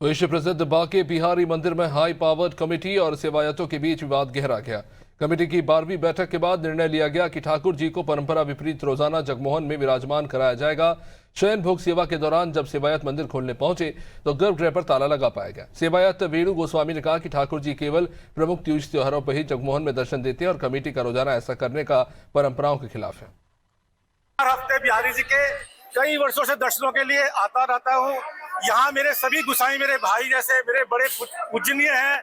विश्व प्रसिद्ध बांके बिहारी मंदिर में हाई पावर्ड कमेटी और सेवायतों के बीच विवाद गहरा गया। कमेटी की 12वीं बैठक के बाद निर्णय लिया गया कि ठाकुर जी को परंपरा विपरीत रोजाना जगमोहन में विराजमान कराया जाएगा। शयन भोग सेवा के दौरान जब सेवायत मंदिर खोलने पहुंचे तो गर्भगृह पर ताला लगा पाया गया। सेवायत वेणु गोस्वामी ने कहा कि ठाकुर जी केवल प्रमुख तीज त्योहारों पर ही जगमोहन में दर्शन देते हैं और कमेटी का रोजाना ऐसा करने का परंपराओं के खिलाफ है। हर हफ्ते बिहारी जी के कई वर्षों से दर्शनों के लिए आता रहता हूँ। यहाँ मेरे सभी गुसाई मेरे भाई जैसे मेरे बड़े पूजनीय हैं,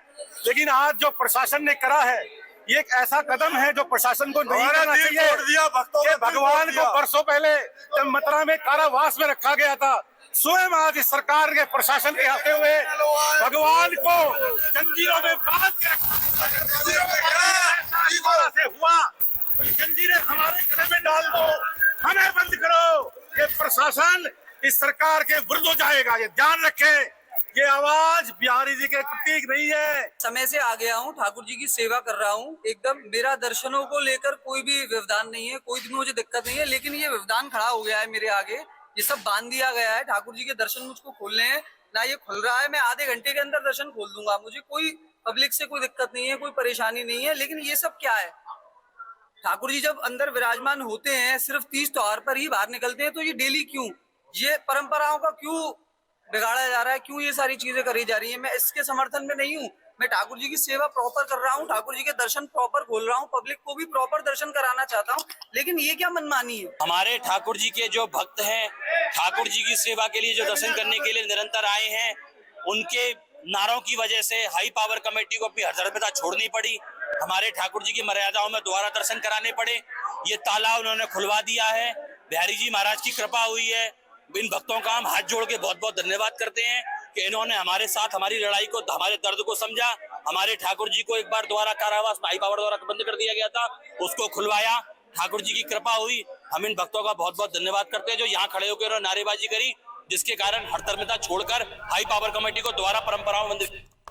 लेकिन आज जो प्रशासन ने करा है ये एक ऐसा कदम है जो प्रशासन को नहीं करना चाहिए। भगवान को बरसों पहले जब मथुरा में कारावास में रखा गया था, स्वयं आज इस सरकार के प्रशासन के आते हुए भगवान को जंजीरों में बांध के से हुआ, जंजीरें हमारे गले में डाल दो, हमें बंद करो। ये प्रशासन इस सरकार के विरुद्ध हो जाएगा, ये ध्यान रखें। ये आवाज बिहारी जी के प्रतीक नहीं है। समय से आ गया हूँ, ठाकुर जी की सेवा कर रहा हूँ। एकदम मेरा दर्शनों को लेकर कोई भी व्यवधान नहीं है, कोई भी मुझे दिक्कत नहीं है, लेकिन ये व्यवधान खड़ा हो गया है मेरे आगे। ये सब बांध दिया गया है। ठाकुर जी के दर्शन मुझको खोलने हैं ना, ये खुल रहा है। मैं आधे घंटे के अंदर दर्शन खोल दूंगा, मुझे कोई पब्लिक से कोई दिक्कत नहीं है, कोई परेशानी नहीं है। लेकिन ये सब क्या है, ठाकुर जी जब अंदर विराजमान होते हैं सिर्फ तीज त्योहार पर ही बाहर निकलते हैं, तो ये डेली क्यों, ये परंपराओं का क्यों बिगाड़ा जा रहा है, क्यों ये सारी चीजें करी जा रही है। मैं इसके समर्थन में नहीं हूँ। मैं ठाकुर जी की सेवा प्रॉपर कर रहा हूँ, ठाकुर जी के दर्शन प्रॉपर खोल रहा हूँ, पब्लिक को भी प्रॉपर दर्शन कराना चाहता हूँ। लेकिन ये क्या मनमानी है। हमारे ठाकुर जी के जो भक्त हैं, ठाकुर जी की सेवा के लिए जो दर्शन करने के लिए निरंतर आए हैं, उनके नारों की वजह से हाई पावर कमेटी को अपनी हरदर्मिता छोड़नी पड़ी। हमारे ठाकुर जी की मर्यादाओं में दोबारा दर्शन कराने पड़े। ये ताला उन्होंने खुलवा दिया है। बिहारी जी महाराज की कृपा हुई है। इन भक्तों का हम हाथ जोड़ के बहुत बहुत धन्यवाद करते हैं कि इन्होंने हमारे साथ हमारी लड़ाई को, हमारे दर्द को समझा। हमारे ठाकुर जी को एक बार दोबारा कारावास हाई पावर द्वारा बंद कर दिया गया था, उसको खुलवाया। ठाकुर जी की कृपा हुई। हम इन भक्तों का बहुत बहुत धन्यवाद करते हैं जो यहाँ खड़े होकर नारेबाजी करी, जिसके कारण हरदर्मिता छोड़कर हाई पावर कमेटी को दोबारा परंपराओं